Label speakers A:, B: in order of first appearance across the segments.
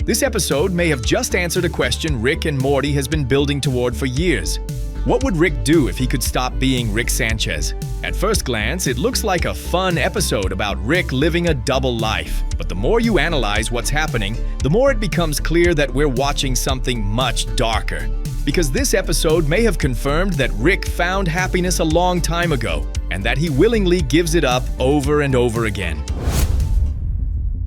A: This episode may have just answered a question Rick and Morty has been building toward for years. What would Rick do if he could stop being Rick Sanchez? At first glance, it looks like a fun episode about Rick living a double life. But the more you analyze what's happening, the more it becomes clear that we're watching something much darker. Because this episode may have confirmed that Rick found happiness a long time ago, and that he willingly gives it up over and over again.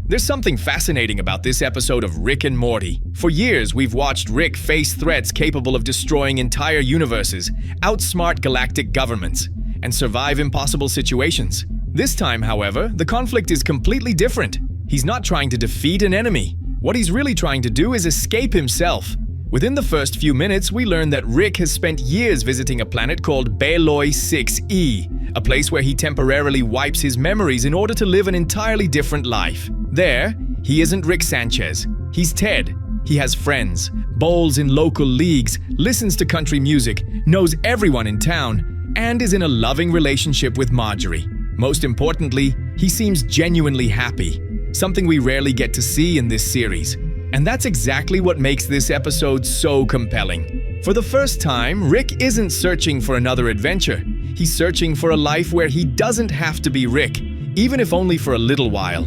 A: There's something fascinating about this episode of Rick and Morty. For years, we've watched Rick face threats capable of destroying entire universes, outsmart galactic governments, and survive impossible situations. This time, however, the conflict is completely different. He's not trying to defeat an enemy. What he's really trying to do is escape himself. Within the first few minutes, we learn that Rick has spent years visiting a planet called Beloi 6e, a place where he temporarily wipes his memories in order to live an entirely different life. There, he isn't Rick Sanchez. He's Ted. He has friends, bowls in local leagues, listens to country music, knows everyone in town, and is in a loving relationship with Marjorie. Most importantly, he seems genuinely happy, something we rarely get to see in this series. And that's exactly what makes this episode so compelling. For the first time, Rick isn't searching for another adventure. He's searching for a life where he doesn't have to be Rick, even if only for a little while.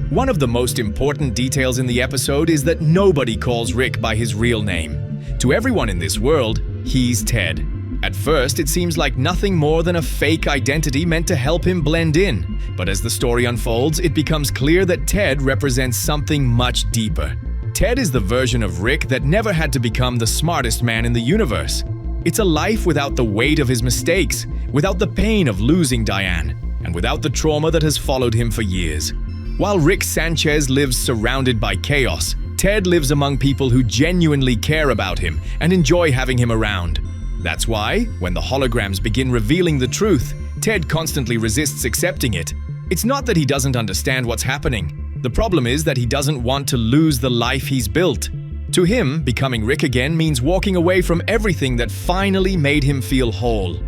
A: One of the most important details in the episode is that nobody calls Rick by his real name. To everyone in this world, he's Ted. At first, it seems like nothing more than a fake identity meant to help him blend in. But as the story unfolds, it becomes clear that Ted represents something much deeper. Ted is the version of Rick that never had to become the smartest man in the universe. It's a life without the weight of his mistakes, without the pain of losing Diane, and without the trauma that has followed him for years. While Rick Sanchez lives surrounded by chaos, Ted lives among people who genuinely care about him and enjoy having him around. That's why, when the holograms begin revealing the truth, Ted constantly resists accepting it. It's not that he doesn't understand what's happening. The problem is that he doesn't want to lose the life he's built. To him, becoming Rick again means walking away from everything that finally made him feel whole.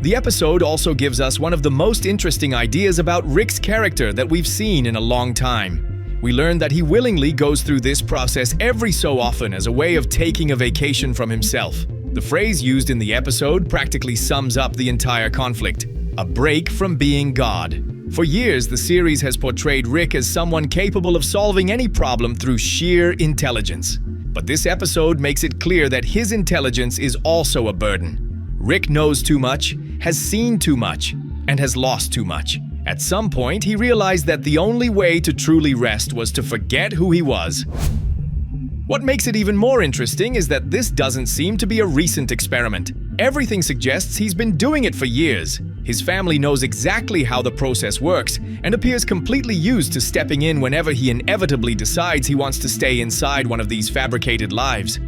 A: The episode also gives us one of the most interesting ideas about Rick's character that we've seen in a long time. We learn that he willingly goes through this process every so often as a way of taking a vacation from himself. The phrase used in the episode practically sums up the entire conflict: a break from being God. For years, the series has portrayed Rick as someone capable of solving any problem through sheer intelligence. But this episode makes it clear that his intelligence is also a burden. Rick knows too much, has seen too much, and has lost too much. At some point, he realized that the only way to truly rest was to forget who he was. What makes it even more interesting is that this doesn't seem to be a recent experiment. Everything suggests he's been doing it for years. His family knows exactly how the process works and appears completely used to stepping in whenever he inevitably decides he wants to stay inside one of these fabricated lives.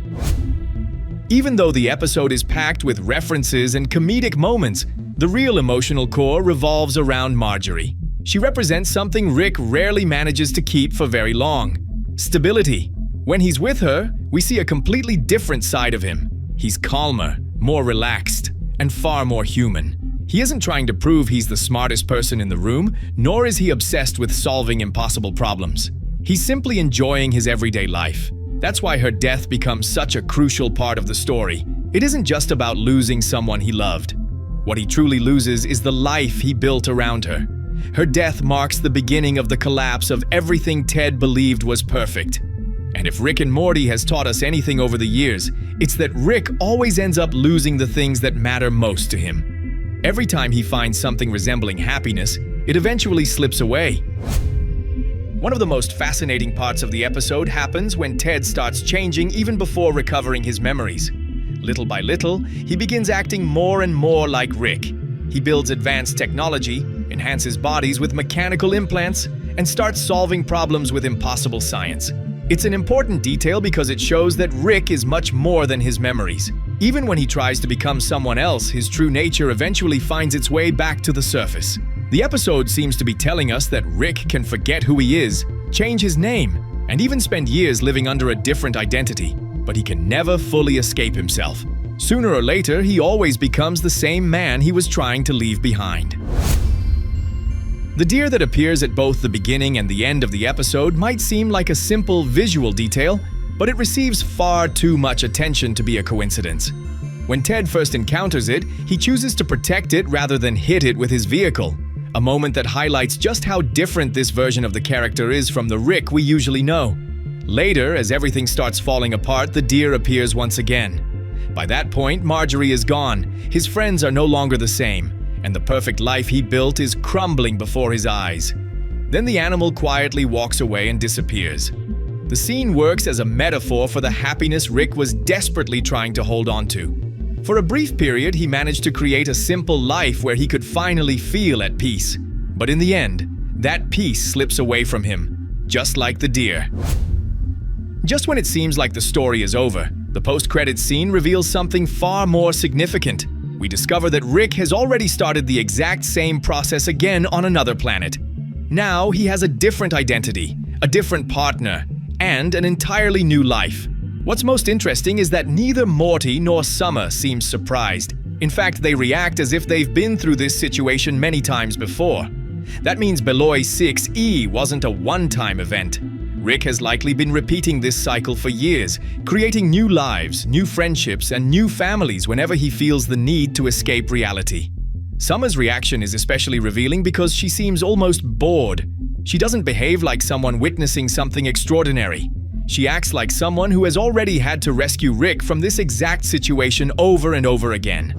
A: Even though the episode is packed with references and comedic moments, the real emotional core revolves around Marjorie. She represents something Rick rarely manages to keep for very long: stability. When he's with her, we see a completely different side of him. He's calmer, more relaxed, and far more human. He isn't trying to prove he's the smartest person in the room, nor is he obsessed with solving impossible problems. He's simply enjoying his everyday life. That's why her death becomes such a crucial part of the story. It isn't just about losing someone he loved. What he truly loses is the life he built around her. Her death marks the beginning of the collapse of everything Ted believed was perfect. And if Rick and Morty has taught us anything over the years, it's that Rick always ends up losing the things that matter most to him. Every time he finds something resembling happiness, it eventually slips away. One of the most fascinating parts of the episode happens when Ted starts changing even before recovering his memories. Little by little, he begins acting more and more like Rick. He builds advanced technology, enhances bodies with mechanical implants, and starts solving problems with impossible science. It's an important detail because it shows that Rick is much more than his memories. Even when he tries to become someone else, his true nature eventually finds its way back to the surface. The episode seems to be telling us that Rick can forget who he is, change his name, and even spend years living under a different identity, but he can never fully escape himself. Sooner or later, he always becomes the same man he was trying to leave behind. The deer that appears at both the beginning and the end of the episode might seem like a simple visual detail, but it receives far too much attention to be a coincidence. When Ted first encounters it, he chooses to protect it rather than hit it with his vehicle, a moment that highlights just how different this version of the character is from the Rick we usually know. Later, as everything starts falling apart, the deer appears once again. By that point, Marjorie is gone, his friends are no longer the same, and the perfect life he built is crumbling before his eyes. Then the animal quietly walks away and disappears. The scene works as a metaphor for the happiness Rick was desperately trying to hold on to. For a brief period, he managed to create a simple life where he could finally feel at peace. But in the end, that peace slips away from him, just like the deer. Just when it seems like the story is over, the post-credits scene reveals something far more significant. We discover that Rick has already started the exact same process again on another planet. Now he has a different identity, a different partner, and an entirely new life. What's most interesting is that neither Morty nor Summer seems surprised. In fact, they react as if they've been through this situation many times before. That means Beloy 6E wasn't a one-time event. Rick has likely been repeating this cycle for years, creating new lives, new friendships, and new families whenever he feels the need to escape reality. Summer's reaction is especially revealing because she seems almost bored. She doesn't behave like someone witnessing something extraordinary. She acts like someone who has already had to rescue Rick from this exact situation over and over again.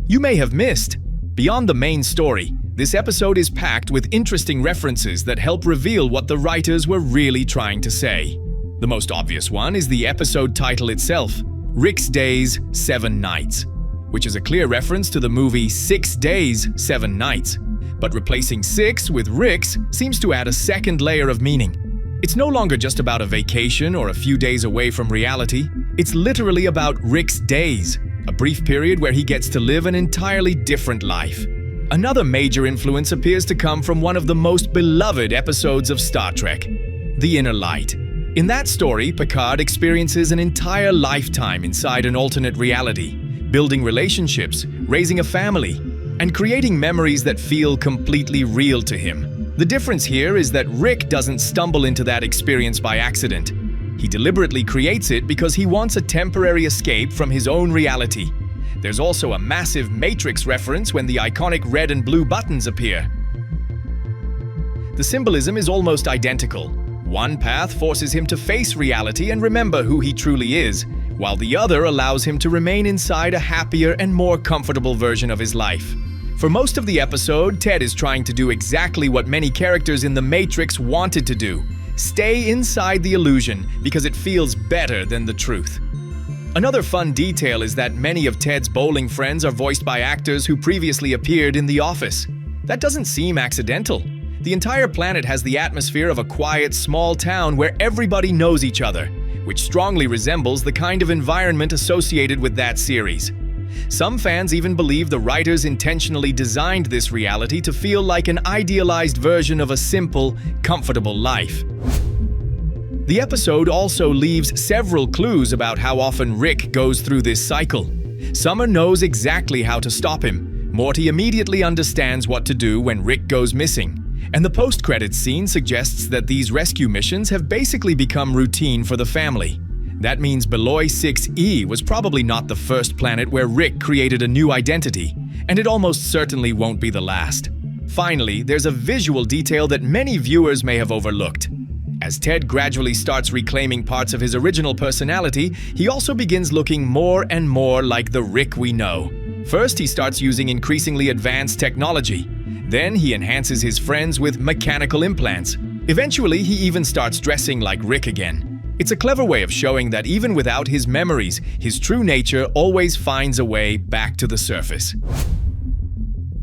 A: You may have missed. Beyond the main story, this episode is packed with interesting references that help reveal what the writers were really trying to say. The most obvious one is the episode title itself, Rick's Days, 7 Nights, which is a clear reference to the movie 6 Days, 7 Nights. But replacing 6 with Rick's seems to add a second layer of meaning. It's no longer just about a vacation or a few days away from reality. It's literally about Rick's days, a brief period where he gets to live an entirely different life. Another major influence appears to come from one of the most beloved episodes of Star Trek, The Inner Light. In that story, Picard experiences an entire lifetime inside an alternate reality, building relationships, raising a family, and creating memories that feel completely real to him. The difference here is that Rick doesn't stumble into that experience by accident. He deliberately creates it because he wants a temporary escape from his own reality. There's also a massive Matrix reference when the iconic red and blue buttons appear. The symbolism is almost identical. One path forces him to face reality and remember who he truly is, while the other allows him to remain inside a happier and more comfortable version of his life. For most of the episode, Ted is trying to do exactly what many characters in The Matrix wanted to do: stay inside the illusion because it feels better than the truth. Another fun detail is that many of Ted's bowling friends are voiced by actors who previously appeared in The Office. That doesn't seem accidental. The entire planet has the atmosphere of a quiet, small town where everybody knows each other, which strongly resembles the kind of environment associated with that series. Some fans even believe the writers intentionally designed this reality to feel like an idealized version of a simple, comfortable life. The episode also leaves several clues about how often Rick goes through this cycle. Summer knows exactly how to stop him. Morty immediately understands what to do when Rick goes missing. And the post-credits scene suggests that these rescue missions have basically become routine for the family. That means Beloy 6E was probably not the first planet where Rick created a new identity, and it almost certainly won't be the last. Finally, there's a visual detail that many viewers may have overlooked. As Ted gradually starts reclaiming parts of his original personality, he also begins looking more and more like the Rick we know. First, he starts using increasingly advanced technology. Then he enhances his friends with mechanical implants. Eventually, he even starts dressing like Rick again. It's a clever way of showing that even without his memories, his true nature always finds a way back to the surface.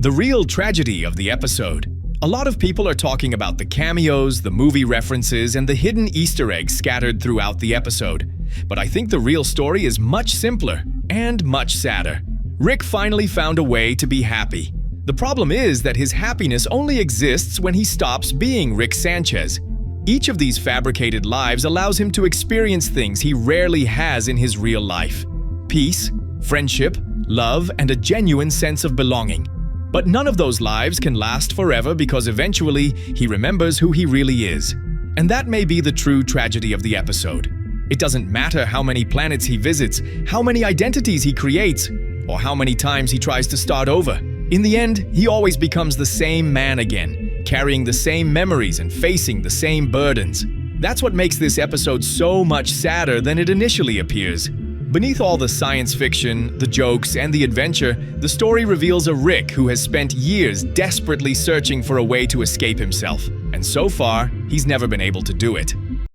A: The real tragedy of the episode. A lot of people are talking about the cameos, the movie references, and the hidden Easter eggs scattered throughout the episode. But I think the real story is much simpler and much sadder. Rick finally found a way to be happy. The problem is that his happiness only exists when he stops being Rick Sanchez. Each of these fabricated lives allows him to experience things he rarely has in his real life: peace, friendship, love, and a genuine sense of belonging. But none of those lives can last forever because eventually he remembers who he really is. And that may be the true tragedy of the episode. It doesn't matter how many planets he visits, how many identities he creates, or how many times he tries to start over. In the end, he always becomes the same man again, carrying the same memories and facing the same burdens. That's what makes this episode so much sadder than it initially appears. Beneath all the science fiction, the jokes, and the adventure, the story reveals a Rick who has spent years desperately searching for a way to escape himself. And so far, he's never been able to do it.